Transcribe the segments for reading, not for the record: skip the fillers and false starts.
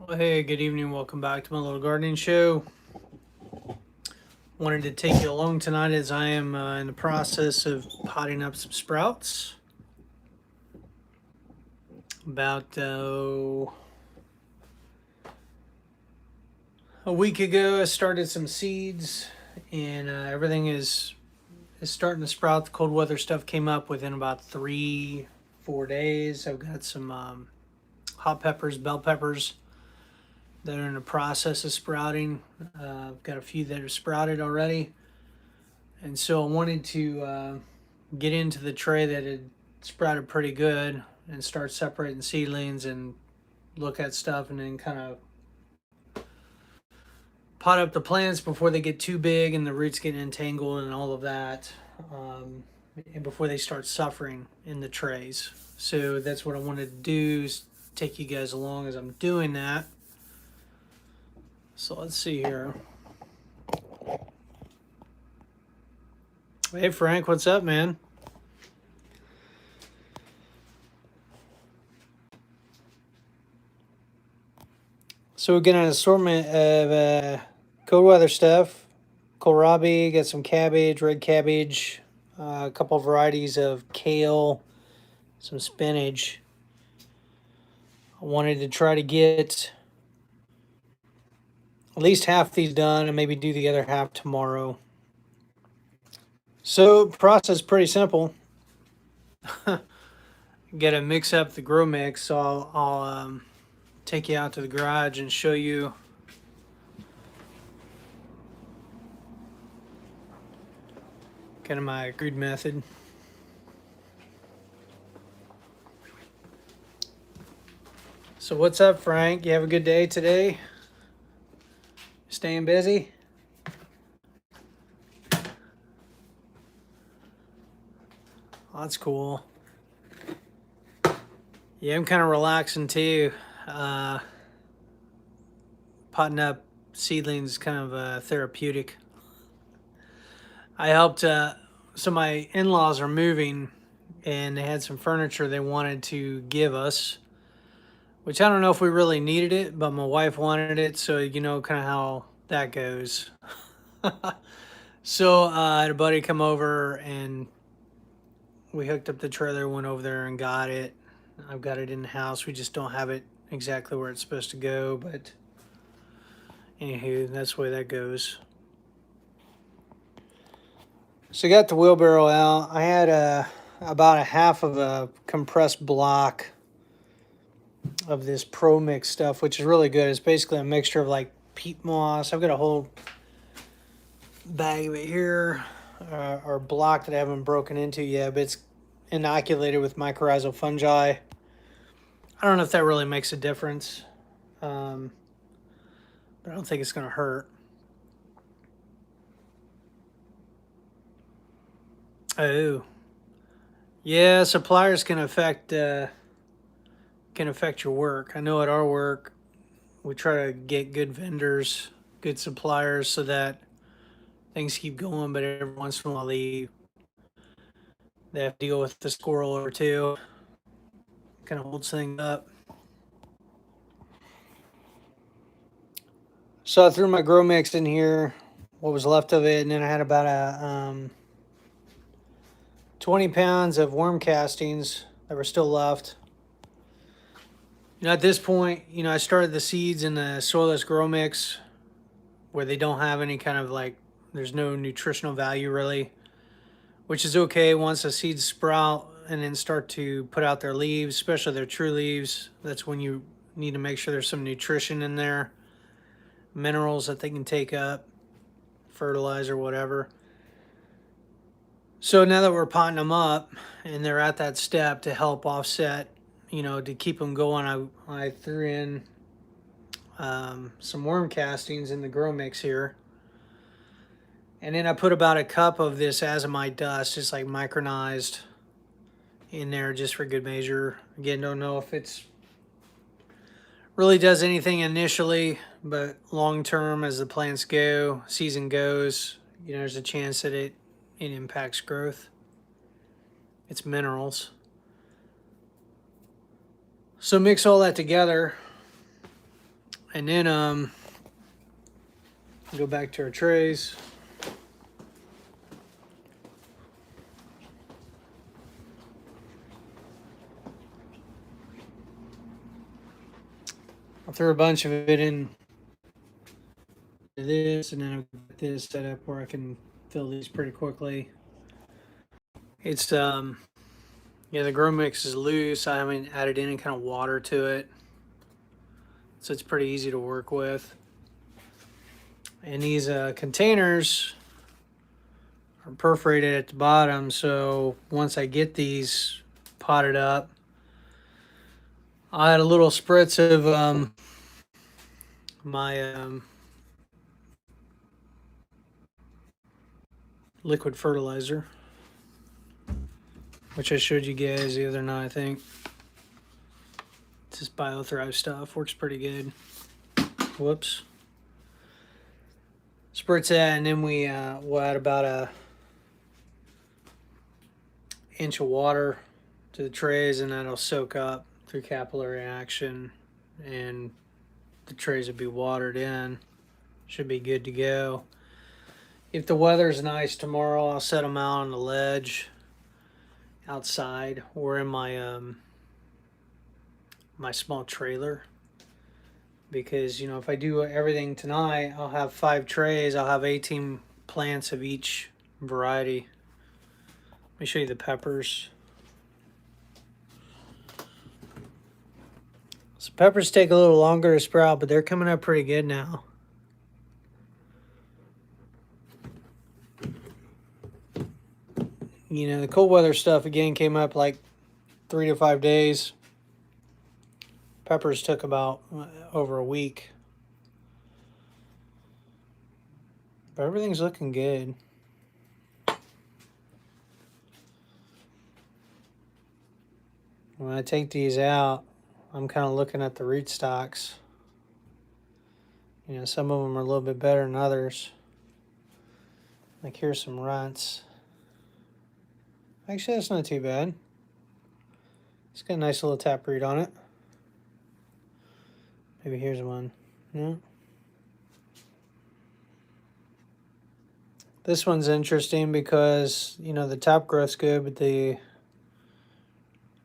Well, hey, good evening. Welcome back to my little gardening show. Wanted to take you along tonight as I am in the process of potting up some sprouts. About a week ago, I started some seeds, and everything is starting to sprout. The cold weather stuff came up within about 3-4 days. I've got some hot peppers, bell peppers that are in the process of sprouting. I've got a few that are sprouted already. And so I wanted to get into the tray that had sprouted pretty good and start separating seedlings and look at stuff and then kind of pot up the plants before they get too big and the roots get entangled and all of that, and before they start suffering in the trays. So that's what I wanted to do, is take you guys along as I'm doing that. So let's see here. Hey Frank, what's up, man? So we get an assortment of cold weather stuff. Kohlrabi, got some cabbage, red cabbage, a couple varieties of kale, some spinach. I wanted to try to get at least half these done and maybe do the other half tomorrow. So process pretty simple. Got to mix up the grow mix. So I'll take you out to the garage and show you kind of my crude method. So what's up, Frank? You have a good day today? Staying busy? Oh, that's cool. Yeah, I'm kind of relaxing too. Uh, Potting up seedlings is kind of therapeutic. I helped. So my in-laws are moving, and they had some furniture they wanted to give us, which I don't know if we really needed it, but my wife wanted it, so you know kind of how that goes. So I had a buddy come over, and we hooked up the trailer, went over there and got it. I've got it in the house. We just don't have it exactly where it's supposed to go, but anywho, that's the way that goes. So I got the wheelbarrow out. I had about a half of a compressed block of this Pro Mix stuff, which is really good. It's basically a mixture of like peat moss. I've got a whole bag of it here, or block that I haven't broken into yet, but it's inoculated with mycorrhizal fungi. I don't know if that really makes a difference, but I don't think it's going to hurt. Oh, yeah, suppliers can affect your work. I know at our work, we try to get good vendors, good suppliers, so that things keep going. But every once in a while, they have to deal with the squirrel or two. Kind of holds things up. So I threw my grow mix in here, what was left of it, and then I had about a 20 pounds of worm castings that were still left. At this point, I started the seeds in the soilless grow mix where they don't have any kind of like, there's no nutritional value really, which is okay once the seeds sprout and then start to put out their leaves, especially their true leaves. That's when you need to make sure there's some nutrition in there, minerals that they can take up, fertilizer, whatever. So now that we're potting them up and they're at that step to help offset, to keep them going, I threw in some worm castings in the grow mix here. And then I put about a cup of this azomite dust, just like micronized, in there just for good measure. Again, don't know if it's really does anything initially, but long term as the plants go, season goes, there's a chance that it impacts growth. It's minerals. So mix all that together. And then go back to our trays. I'll throw a bunch of it in this, and then I've got this set up where I can fill these pretty quickly. It's yeah, the grow mix is loose. I haven't added any kind of water to it, so it's pretty easy to work with. And these containers are perforated at the bottom, so once I get these potted up, I'll add a little spritz of my liquid fertilizer, which I showed you guys the other night, I think. It's this BioThrive stuff, works pretty good. Whoops. Spritz that, and then we'll add about a inch of water to the trays, and that'll soak up through capillary action, and the trays will be watered in. Should be good to go. If the weather's nice tomorrow, I'll set them out on the ledge outside or in my my small trailer, because if I do everything tonight, I'll have 5 trays. I'll have 18 plants of each variety. Let me show you the peppers. So peppers take a little longer to sprout, but they're coming up pretty good now. The cold weather stuff again came up like 3 to 5 days. Peppers took about over a week. But everything's looking good. When I take these out, I'm kind of looking at the rootstocks. Some of them are a little bit better than others. Like here's some runts. Actually, that's not too bad. It's got a nice little taproot on it. Maybe here's one. Yeah. This one's interesting because, the top growth's good, but the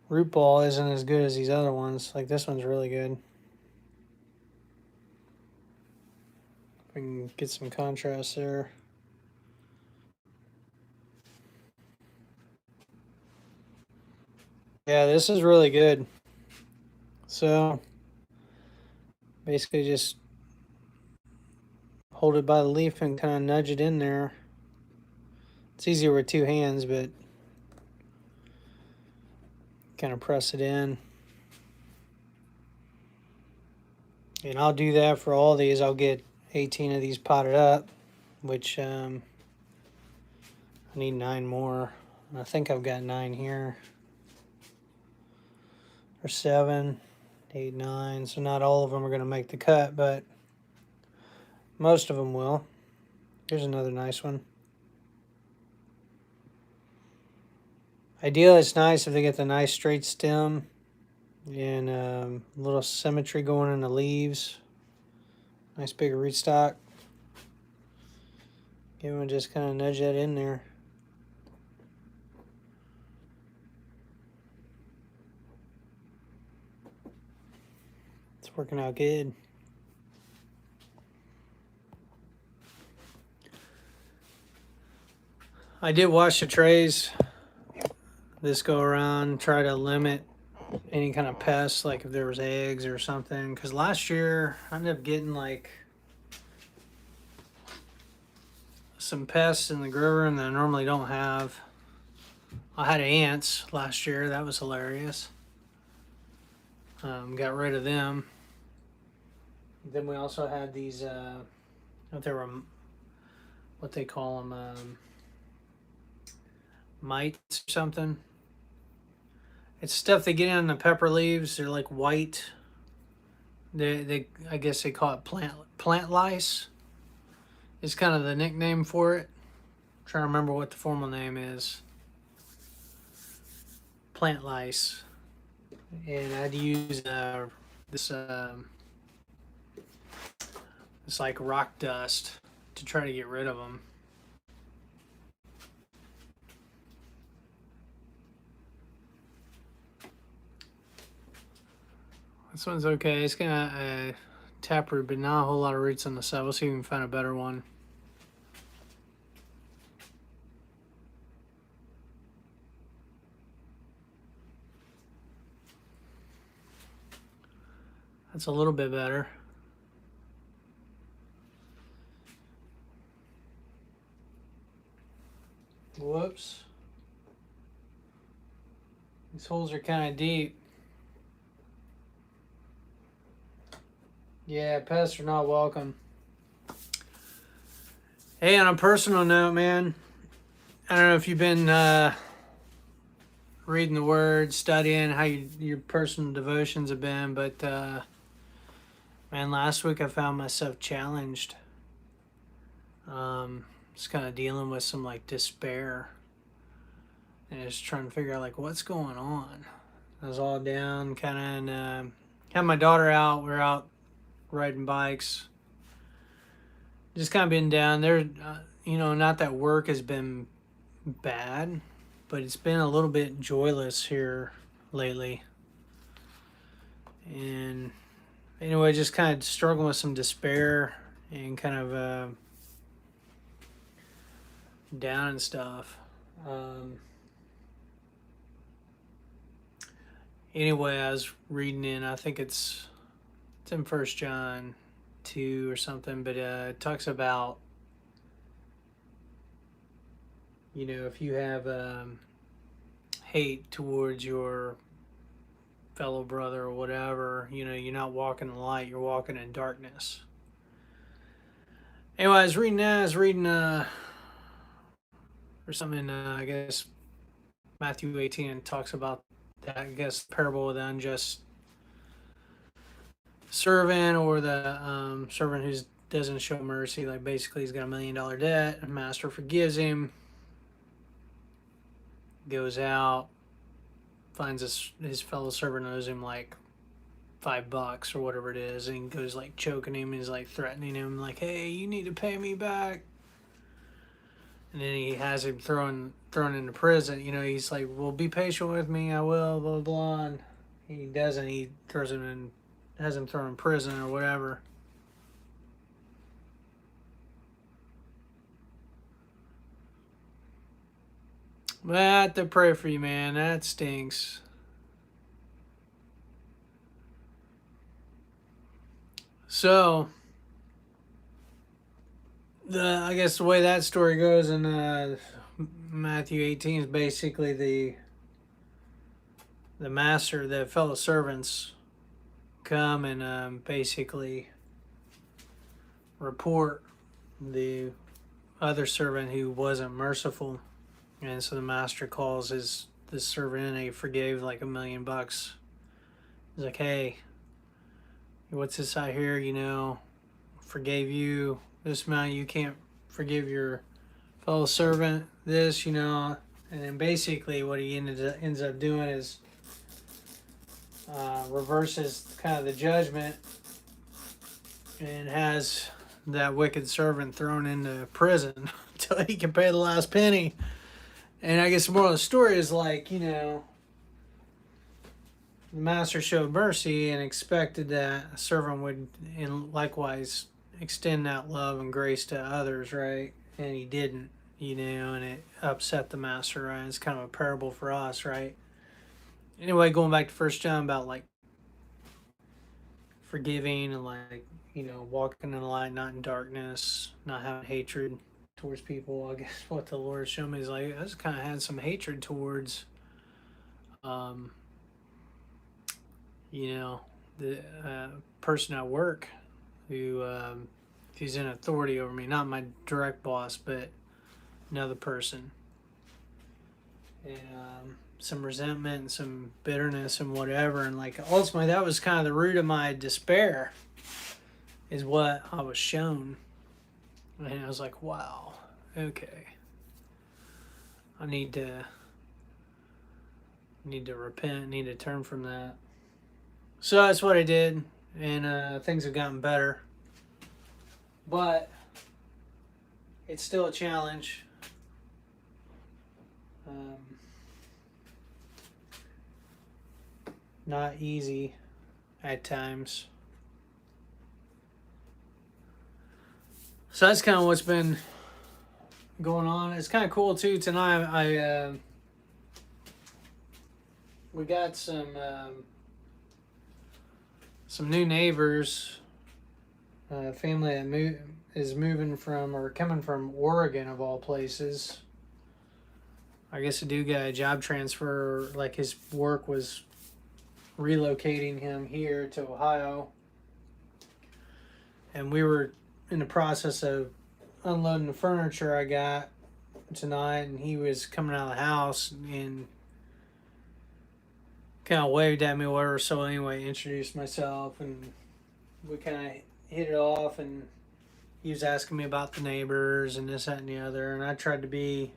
root ball isn't as good as these other ones. Like this one's really good. We can get some contrast there. Yeah, this is really good. So basically just hold it by the leaf and kind of nudge it in there. It's easier with 2 hands, but kind of press it in. And I'll do that for all these. I'll get 18 of these potted up, which I need 9 more. I think I've got 9 here. Or 7, 8, 9. So not all of them are going to make the cut, but most of them will. Here's another nice one. Ideally, it's nice if they get the nice straight stem and a little symmetry going in the leaves. Nice big rootstock. Give them just kind of nudge that in there. It's working out good. I did wash the trays this go around, try to limit any kind of pests, like if there was eggs or something, because last year I ended up getting like some pests in the grow room that I normally don't have. I had ants last year. That was hilarious. Got rid of them. Then we also had these what they call them, mites or something. It's stuff they get in the pepper leaves. They're like white. They I guess they call it plant lice. It's kind of the nickname for it. I'm trying to remember what the formal name is. Plant lice. And I'd use this It's like rock dust to try to get rid of them. This one's okay. It's got a taproot, but not a whole lot of roots on the side. We'll see if we can find a better one. That's a little bit better. Whoops. These holes are kind of deep. Yeah, pests are not welcome. Hey, on a personal note, man, I don't know if you've been reading the Word, studying how your personal devotions have been, but man, last week I found myself challenged. Just kind of dealing with some like despair, and just trying to figure out like what's going on. I was all down, kind of, and had my daughter out. We're out riding bikes. Just kind of been down there. Not that work has been bad, but it's been a little bit joyless here lately. And anyway, just kind of struggling with some despair and kind of down and stuff. Anyway, I was reading I think it's in First John 2 or something, but it talks about, if you have hate towards your fellow brother or whatever, you're not walking in light, you're walking in darkness. Anyway, I was reading or something, I guess Matthew 18 talks about that, I guess, parable of the unjust servant, or the servant who doesn't show mercy. Like basically he's got $1 million debt, a master forgives him, goes out, finds his fellow servant owes him like $5 or whatever it is, and goes like choking him. He's like threatening him, like, "Hey, you need to pay me back." And then he has him thrown into prison. He's like, "Well, be patient with me, I will." Blah blah blah. And he doesn't. He throws him in, has him thrown in prison or whatever. But I have to pray for you, man. That stinks. So, I guess the way that story goes in Matthew 18 is basically the master, the fellow servants come and basically report the other servant who wasn't merciful, and so the master calls this servant in. He forgave like $1 million. He's like, "Hey, what's this I hear? Forgave you this amount. You can't forgive your fellow servant this, And then basically what he ends up doing is reverses kind of the judgment and has that wicked servant thrown into prison until he can pay the last penny. And I guess the moral of the story is like, the master showed mercy and expected that a servant would likewise extend that love and grace to others, right? And he didn't, and it upset the master, right? It's kind of a parable for us, right? Anyway, going back to First John about like forgiving and like, walking in the light, not in darkness, not having hatred towards people. I guess what the Lord showed me is like, I just kind of had some hatred towards, the person at work who, he's in authority over me, not my direct boss, but another person. And some resentment and some bitterness and whatever. And like ultimately that was kind of the root of my despair, is what I was shown. And I was like, wow, okay. I need to repent, need to turn from that. So that's what I did, and things have gotten better. but it's still a challenge. Not easy at times. So that's kind of what's been going on. It's kind of cool too. Tonight, we got some new neighbors. Family that is moving from or coming from Oregon of all places. I guess the dude got a job transfer. Like his work was relocating him here to Ohio, and we were in the process of unloading the furniture I got tonight, and he was coming out of the house and kind of waved at me or whatever. So anyway, introduced myself, and we kind of hit it off, and he was asking me about the neighbors and this, that, and the other, and I tried to be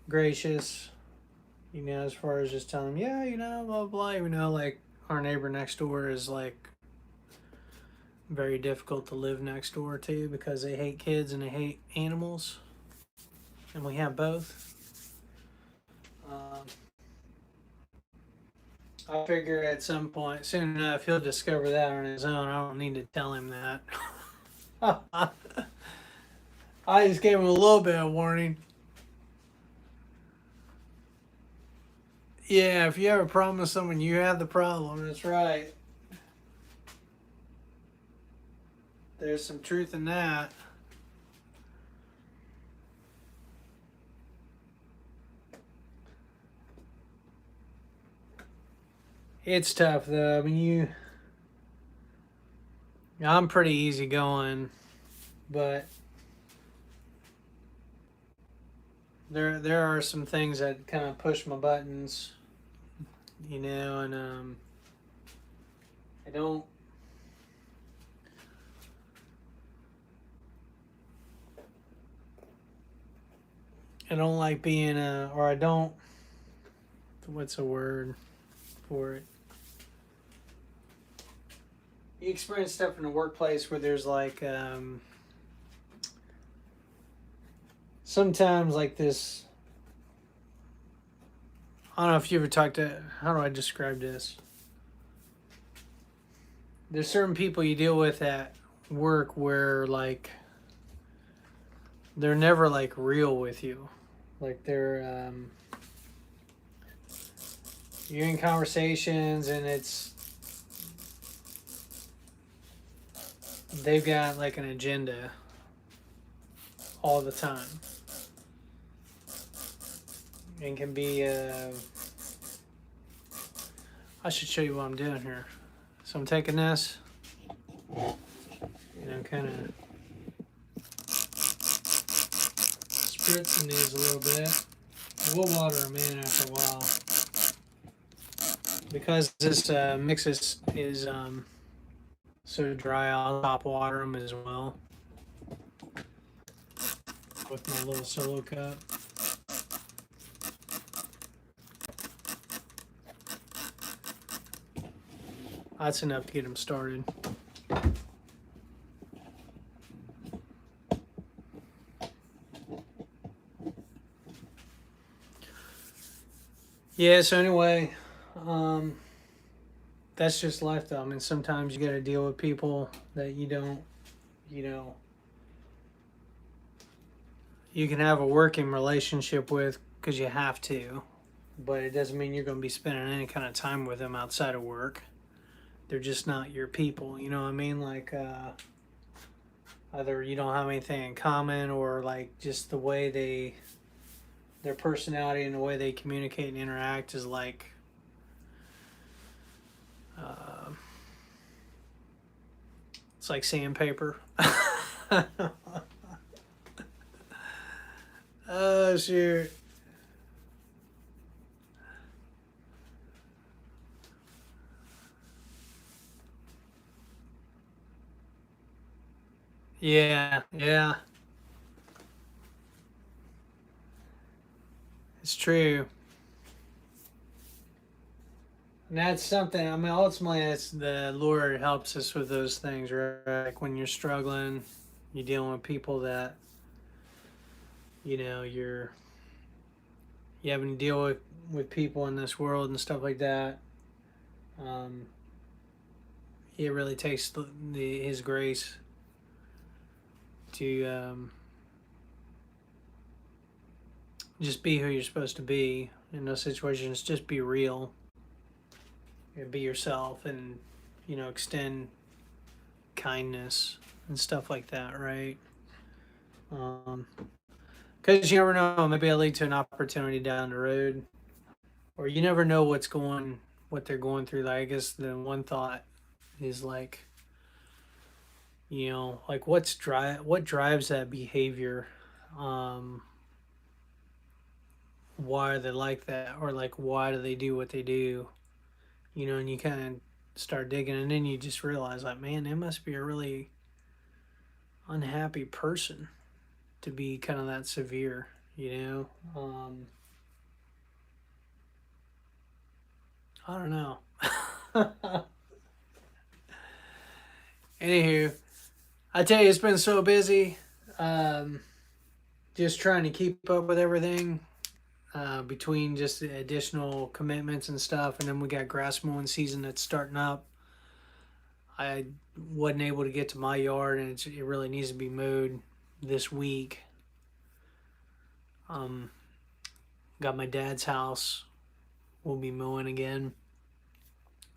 gracious, as far as just telling him, yeah, blah, blah, like our neighbor next door is like very difficult to live next door to because they hate kids and they hate animals, and we have both. I figure at some point, soon enough, he'll discover that on his own. I don't need to tell him that. I just gave him a little bit of warning. Yeah, if you have a problem with someone, you have the problem. That's right. There's some truth in that. It's tough though. I mean, I'm pretty easygoing, but there are some things that kind of push my buttons, and I don't. I don't like being or I don't. What's a word for it? You experience stuff in the workplace where there's like sometimes like this. I don't know if you ever talked to. How do I describe this? There's certain people you deal with at work where like they're never like real with you, like they're you're in conversations and they've got like an agenda all the time, and can be I should show you what I'm doing here. So I'm taking this, kind of spritzing these a little bit. We'll water them in after a while because this mix is so dry. I'll top water them as well with my little solo cup. That's enough to get them started. Yeah, so anyway, that's just life though. I mean, sometimes you got to deal with people that you don't, you can have a working relationship with because you have to, but it doesn't mean you're going to be spending any kind of time with them outside of work. They're just not your people, you know what I mean? Like, either you don't have anything in common, or like just the way their personality and the way they communicate and interact is like, it's like sandpaper. Oh, shoot. Yeah, yeah, it's true. And that's something, I mean, ultimately, it's the Lord helps us with those things, right? Like when you're struggling, You're dealing with people that you having to deal with people in this world and stuff like that. Um, it really takes His grace to just be who you're supposed to be in those situations. Just be real, be yourself, and extend kindness and stuff like that, right? Um, because you never know, maybe it'll lead to an opportunity down the road, or you never know what they're going through. Like, I guess the one thought is like, like what drives that behavior? Um, why are they like that, or like why do they do what they do? And you kind of start digging, and then you just realize, like, man, they must be a really unhappy person to be kind of that severe. I don't know. Anywho, I tell you, it's been so busy. Um, just trying to keep up with everything between just the additional commitments and stuff, and then we got grass mowing season that's starting up. I wasn't able to get to my yard, and it really needs to be mowed this week. Um, got my dad's house. We'll be mowing again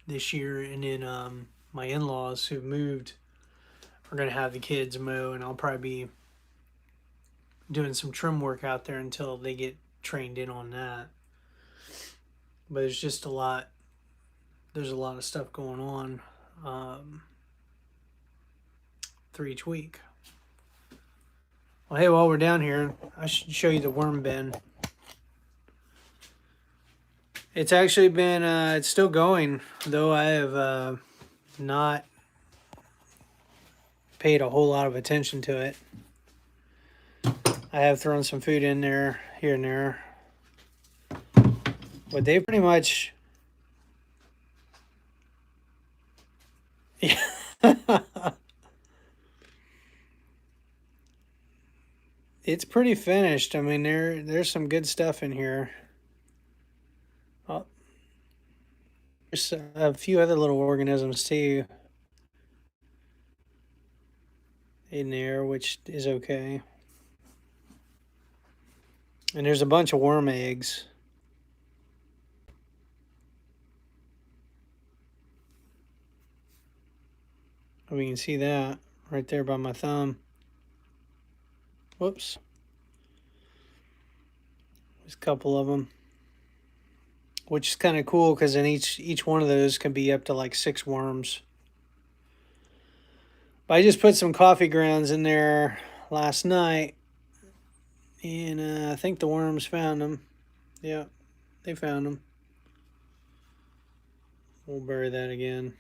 this year, and then my in-laws who moved are gonna have the kids mow, and I'll probably be doing some trim work out there until they get trained in on that. But there's just a lot. There's a lot of stuff going on through each week. Well, hey, while we're down here, I should show you the worm bin. It's actually been, it's still going, though I have not paid a whole lot of attention to it. I have thrown some food in there, here and there. But they pretty much... It's pretty finished. I mean, there's some good stuff in here. Oh, there's a few other little organisms too in there, which is okay. And there's a bunch of worm eggs. We can see that right there by my thumb. Whoops. There's a couple of them, which is kind of cool because in each one of those can be up to like 6 worms. But I just put some coffee grounds in there last night, and I think the worms found them. Yeah, they found them. We'll bury that again.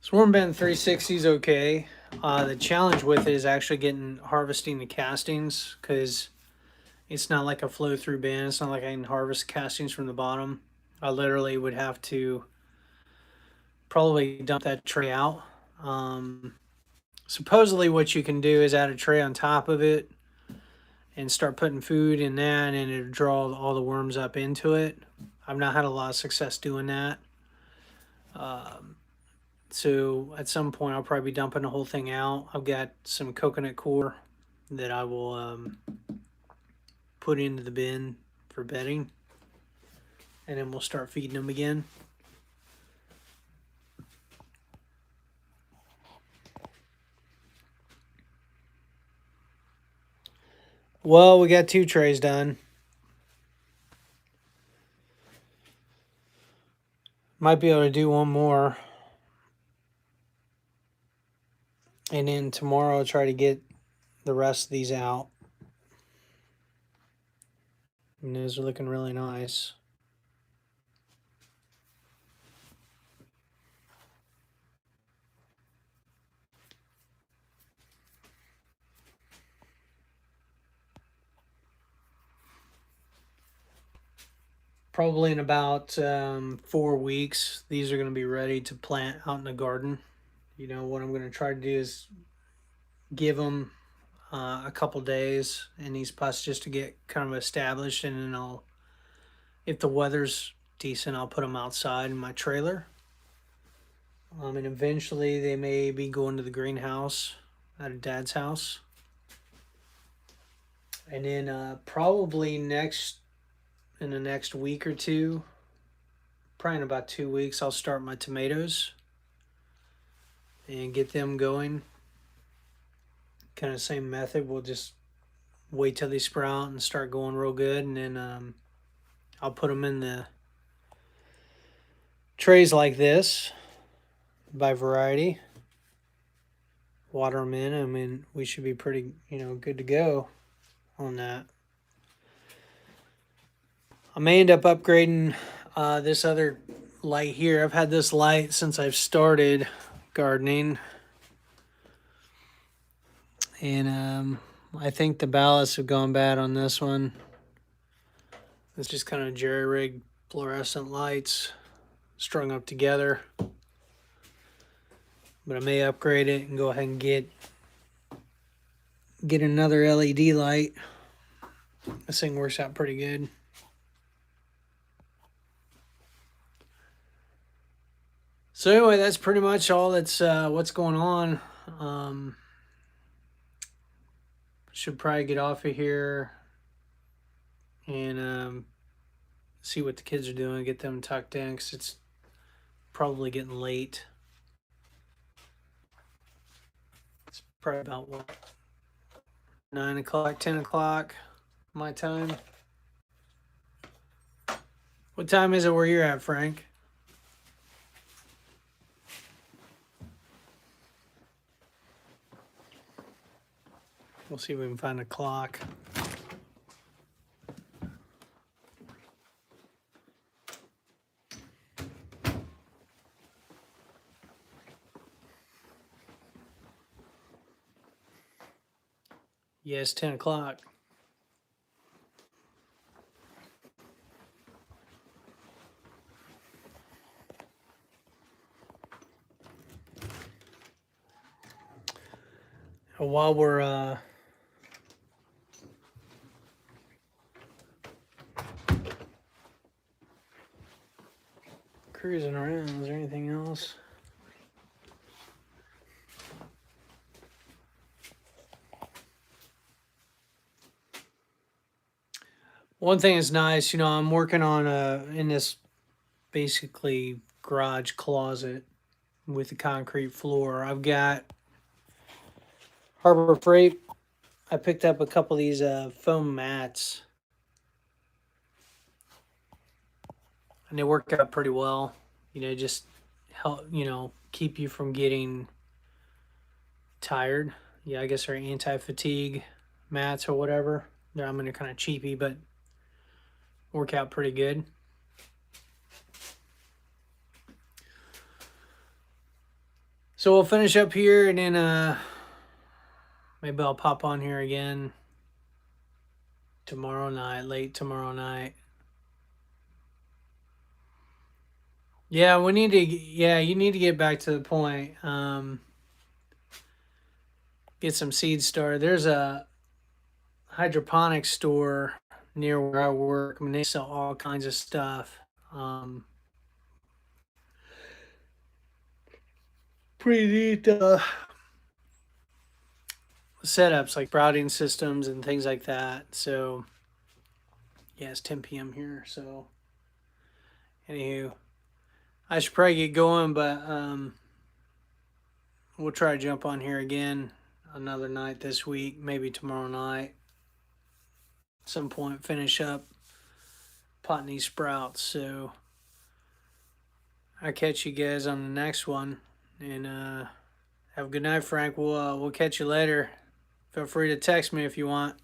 Swarm Bin 360 is okay. The challenge with it is actually harvesting the castings, because it's not like a flow through bin. It's not like I can harvest castings from the bottom. I literally would have to probably dump that tray out. Supposedly what you can do is add a tray on top of it and start putting food in that, and it'll draw all the worms up into it. I've not had a lot of success doing that. So at some point I'll probably be dumping the whole thing out. I've got some coconut core that I will put into the bin for bedding, and then we'll start feeding them again. Well, we got 2 trays done. Might be able to do one more. And then tomorrow I'll try to get the rest of these out. And those are looking really nice. Probably in about 4 weeks, these are going to be ready to plant out in the garden. You know, what I'm going to try to do is give them a couple days in these pots just to get kind of established, and then I'll, if the weather's decent, I'll put them outside in my trailer. And eventually they may be going to the greenhouse at Dad's house. And then probably in the next week or two, probably in about 2 weeks, I'll start my tomatoes and get them going. Kind of same method. We'll just wait till they sprout and start going real good, and then I'll put them in the trays like this by variety. Water them in. I mean, we should be pretty, good to go on that. I may end up upgrading this other light here. I've had this light since I've started gardening, and I think the ballasts have gone bad on this one. It's just kind of jerry-rigged fluorescent lights strung up together. But I may upgrade it and go ahead and get another LED light. This thing works out pretty good. So anyway, that's pretty much all that's what's going on. Should probably get off of here and see what the kids are doing, get them tucked in, because it's probably getting late. It's probably about, what, 9 o'clock, 10 o'clock my time. What time is it where you're at, Frank? We'll see if we can find a clock. Yes, 10 o'clock. While we're cruising around, is there anything else? One thing is nice, I'm working on in this basically garage closet with the concrete floor. I've got Harbor Freight. I picked up a couple of these foam mats, and they work out pretty well. Just help, keep you from getting tired. Yeah, I guess they're anti-fatigue mats or whatever. I'm in a kind of cheapy, but work out pretty good. So we'll finish up here, and then maybe I'll pop on here again tomorrow night, late tomorrow night. Yeah, you need to get back to the point. Get some seeds started. There's a hydroponics store near where I work. I mean, they sell all kinds of stuff. Pretty neat setups, like sprouting systems and things like that. So yeah, it's 10 p.m. here. So anywho, I should probably get going, but we'll try to jump on here again another night this week, maybe tomorrow night. At some point, finish up potting these sprouts. So I'll catch you guys on the next one, and have a good night, Frank. We'll catch you later. Feel free to text me if you want.